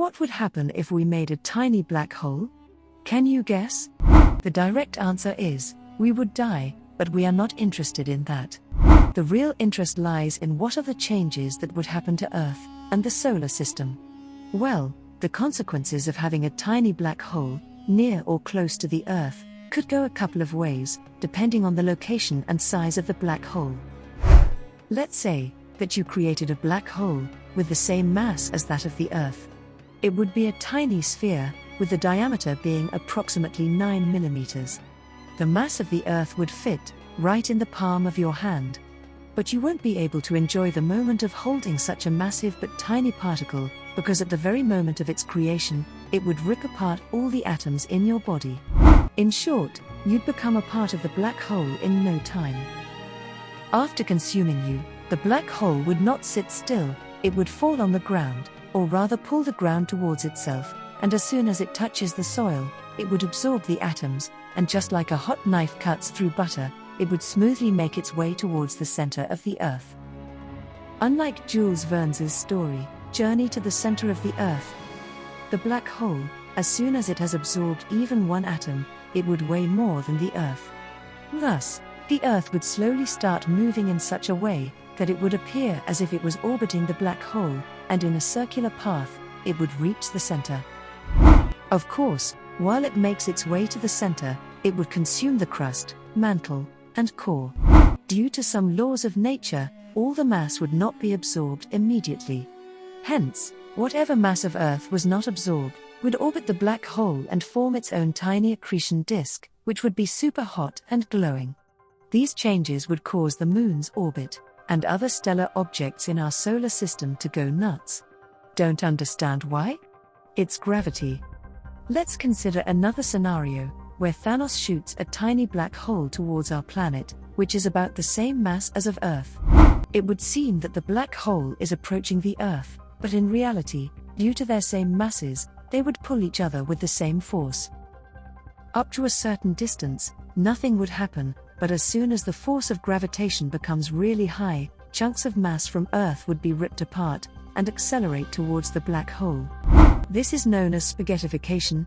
what would happen if we made a tiny black hole? Can you guess? The direct answer is, we would die, but we are not interested in that. The real interest lies in what are the changes that would happen to Earth and the solar system. Well, the consequences of having a tiny black hole, near or close to the Earth, could go a couple of ways, depending on the location and size of the black hole. Let's say that you created a black hole with the same mass as that of the Earth. It would be a tiny sphere, with the diameter being approximately 9 millimeters. The mass of the Earth would fit right in the palm of your hand. But you won't be able to enjoy the moment of holding such a massive but tiny particle, because at the very moment of its creation, it would rip apart all the atoms in your body. In short, you'd become a part of the black hole in no time. After consuming you, the black hole would not sit still, it would fall on the ground, or rather pull the ground towards itself, and as soon as it touches the soil, it would absorb the atoms, and just like a hot knife cuts through butter, it would smoothly make its way towards the center of the Earth. Unlike Jules Verne's story, Journey to the Center of the Earth, the black hole, as soon as it has absorbed even one atom, it would weigh more than the Earth. Thus, the Earth would slowly start moving in such a way that it would appear as if it was orbiting the black hole, and in a circular path, it would reach the center. Of course, while it makes its way to the center, it would consume the crust, mantle, and core. Due to some laws of nature, all the mass would not be absorbed immediately. Hence, whatever mass of Earth was not absorbed would orbit the black hole and form its own tiny accretion disk, which would be super hot and glowing. These changes would cause the Moon's orbit and other stellar objects in our solar system to go nuts. Don't understand why? It's gravity. Let's consider another scenario, where Thanos shoots a tiny black hole towards our planet, which is about the same mass as of Earth. It would seem that the black hole is approaching the Earth, but in reality, due to their same masses, they would pull each other with the same force. Up to a certain distance, nothing would happen, but as soon as the force of gravitation becomes really high, chunks of mass from Earth would be ripped apart and accelerate towards the black hole. This is known as spaghettification,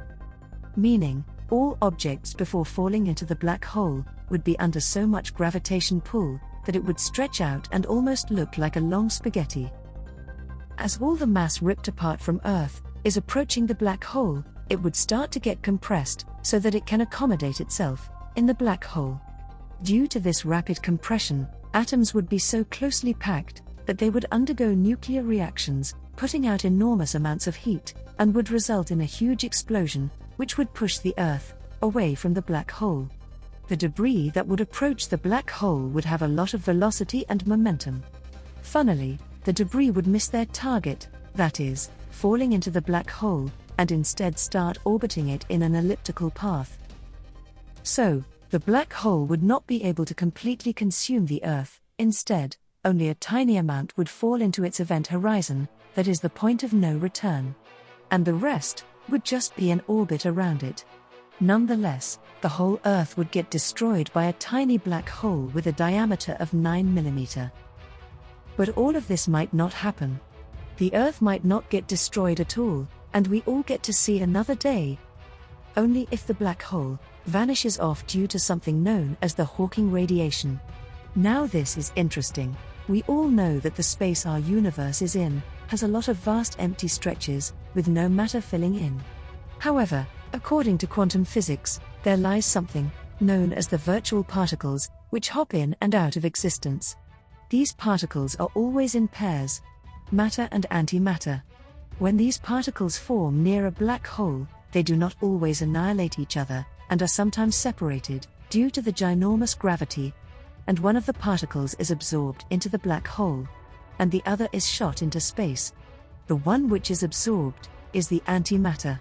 meaning all objects before falling into the black hole would be under so much gravitation pull that it would stretch out and almost look like a long spaghetti. As all the mass ripped apart from Earth is approaching the black hole, it would start to get compressed so that it can accommodate itself in the black hole. Due to this rapid compression, atoms would be so closely packed that they would undergo nuclear reactions, putting out enormous amounts of heat, and would result in a huge explosion, which would push the Earth away from the black hole. The debris that would approach the black hole would have a lot of velocity and momentum. Funnily, the debris would miss their target, that is, falling into the black hole, and instead start orbiting it in an elliptical path. So, the black hole would not be able to completely consume the Earth, instead, only a tiny amount would fall into its event horizon, that is the point of no return. And the rest would just be an orbit around it. Nonetheless, the whole Earth would get destroyed by a tiny black hole with a diameter of 9 millimeters. But all of this might not happen. The Earth might not get destroyed at all, and we all get to see another day. Only if the black hole vanishes off due to something known as the Hawking radiation. Now this is interesting. We all know that the space our universe is in has a lot of vast empty stretches, with no matter filling in. However, according to quantum physics, there lies something known as the virtual particles, which hop in and out of existence. These particles are always in pairs, matter and antimatter. When these particles form near a black hole, they do not always annihilate each other, and are sometimes separated, due to the ginormous gravity, and one of the particles is absorbed into the black hole, and the other is shot into space. The one which is absorbed is the antimatter.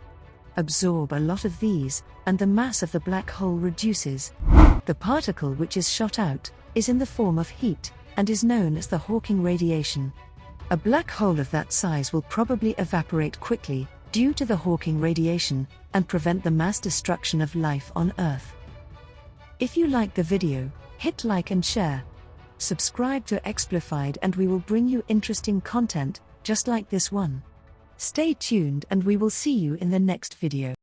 Absorb a lot of these, and the mass of the black hole reduces. The particle which is shot out is in the form of heat, and is known as the Hawking radiation. A black hole of that size will probably evaporate quickly, due to the Hawking radiation, and prevent the mass destruction of life on Earth. If you like the video, hit like and share. Subscribe to Explified and we will bring you interesting content, just like this one. Stay tuned and we will see you in the next video.